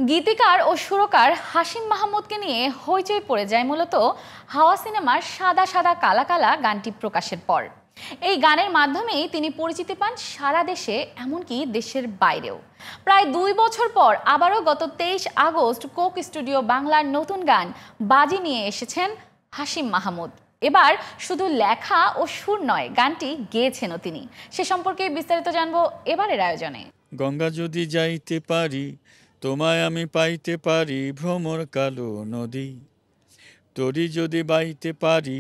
গীতিকার ও সুরকার হাশিম মাহমুদকে নিয়ে হইচই পড়ে যায় মূলত হাওয়া সিনেমার সাদা সাদা কালা কালা গানটি প্রকাশের পর। এই গানের মাধ্যমেই তিনি পরিচিতি পান সারা দেশে, এমনকি দেশের বাইরেও। প্রায় 2 বছর পর আবারও গত 23 আগস্ট কোক স্টুডিও বাংলার নতুন গান বাজি নিয়ে এসেছেন হাশিম মাহমুদ। এবার শুধু লেখা ও সুর নয়, গানটি গেয়েছেনও তিনি। সে সম্পর্কে বিস্তারিত জানবো এবারের আয়োজনে। গঙ্গা যদি যাইতে পারি, তোমায় আমি পাইতে পারি, ভ্রমর কালো নদী। তরি যদি বাইতে পারি,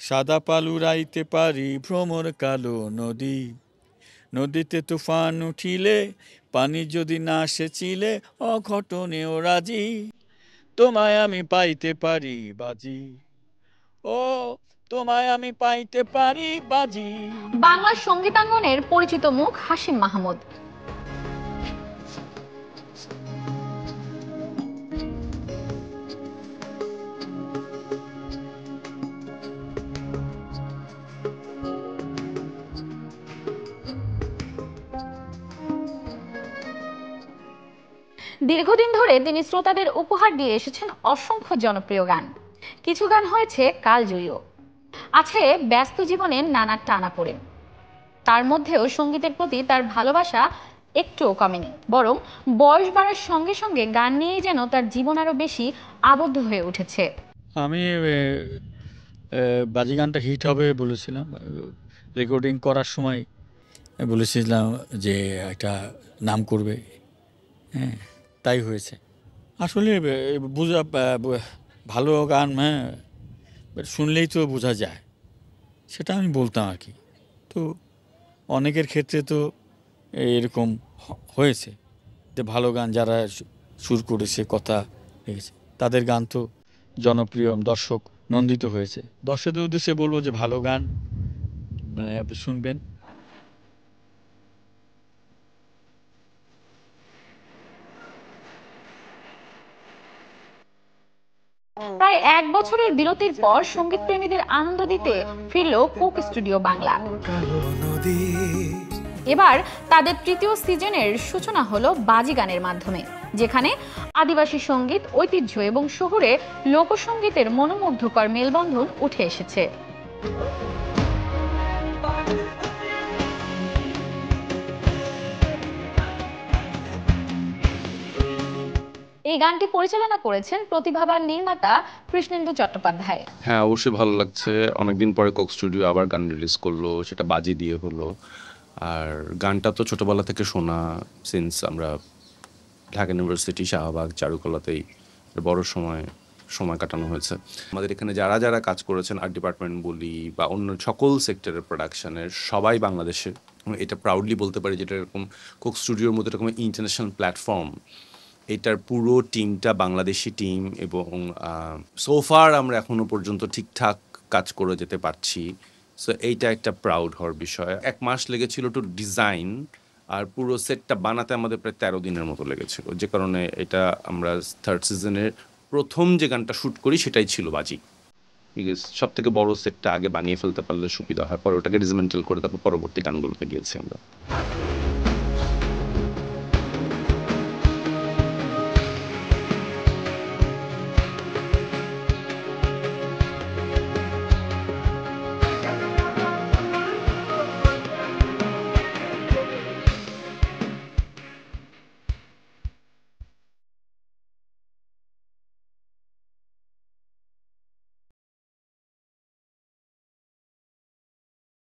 সাদা পালু রাইতে পারি, ভ্রমর কালো নদী। নদীতে তুফান উঠিলে, পানি যদি না সেচিলে, অঘটনেও রাজি। তোমায় আমি পাইতে পারি বাজি, ও তোমায় আমি পাইতে পারি বাজি। বাংলা সঙ্গীতাঙ্গনের পরিচিত মুখ হাশিম মাহমুদ। দীর্ঘদিন ধরে তিনি শ্রোতাদের উপহার দিয়ে এসেছেন অসংখ্য জনপ্রিয় গান। কিছু গান হয়েছে কালজয়ীও, আছে ব্যস্ত জীবনের নানা টানাপোড়েন। তার মধ্যেও সঙ্গীতের প্রতি তার ভালোবাসা একটুও কমেনি, বরং বয়স বাড়ার সঙ্গে সঙ্গে গান নিয়েই যেন তার জীবন আরো বেশি আবদ্ধ হয়ে উঠেছে। আমি বাজি গানটা হিট হবে বলেছিলাম, রেকর্ডিং করার সময় বলেছিলাম যে একটা নাম করবে। হ্যাঁ, তাই হয়েছে। আসলে বোঝা ভালো গান, হ্যাঁ, শুনলেই তো বোঝা যায়, সেটা আমি বলতাম আর কি। তো অনেকের ক্ষেত্রে তো এরকম হয়েছে যে ভালো গান যারা সুর করেছে, কথা লিখেছে, তাদের গান তো জনপ্রিয়, দর্শক নন্দিত হয়েছে। দর্শকদের উদ্দেশ্যে বলবো যে ভালো গান মানে আপনি শুনবেন। প্রায় 1 বছরের বিরতির পর সঙ্গীত প্রেমীদের আনন্দ দিতে ফিরল কোক স্টুডিও বাংলা। এবার তাদের 3য় সিজনের সূচনা হলো বাজি গানের মাধ্যমে, যেখানে আদিবাসী সঙ্গীত, ঐতিহ্য এবং শহুরে লোকসঙ্গীতের মনোমুগ্ধকর মেলবন্ধন উঠে এসেছে। এই গানটি পরিচালনা করেছেন প্রতিভাবান নির্মাতা কৃষ্ণেন্দু চট্টোপাধ্যায়। হ্যাঁ, অবশ্যই ভালো লাগছে। অনেকদিন পরে কোক স্টুডিও আবার গান রিলিজ করলো, সেটা বাজি দিয়ে হলো। আর গানটা তো ছোটবেলা থেকে শোনা, সিন্স আমরা ঢাকা ইউনিভার্সিটি শাহবাগ চারুকলাতেই বড় সময় কাটানো হয়েছে। আমাদের এখানে যারা যারা কাজ করেছেন, আর্ট ডিপার্টমেন্ট বলি বা অন্য সকল সেক্টরের প্রোডাকশনের, সবাই বাংলাদেশের। এটা প্রাউডলি বলতে পারি, যেটা এরকম কোক স্টুডিওর মতো এরকম ইন্টারন্যাশনাল প্ল্যাটফর্ম, এটার পুরো টিমটা বাংলাদেশি টিম এবং সোফার আমরা এখনো পর্যন্ত ঠিকঠাক কাজ করে যেতে পারছি। সো এইটা একটা প্রাউড হওয়ার বিষয়। 1 মাস লেগেছিল টু ডিজাইন, আর পুরো সেটটা বানাতে আমাদের প্রায় 13 দিনের মতো লেগেছিল, যে কারণে এটা আমরা 3rd সিজনের প্রথম যে গানটা শ্যুট করি সেটাই ছিল বাজি। বিকজ সব থেকে বড় সেটটা আগে বানিয়ে ফেলতে পারলে সুবিধা হয়, পরে ওটাকে ডিসমেন্টাল করে তারপর পরবর্তী গানগুলোতে গিয়েছি আমরা।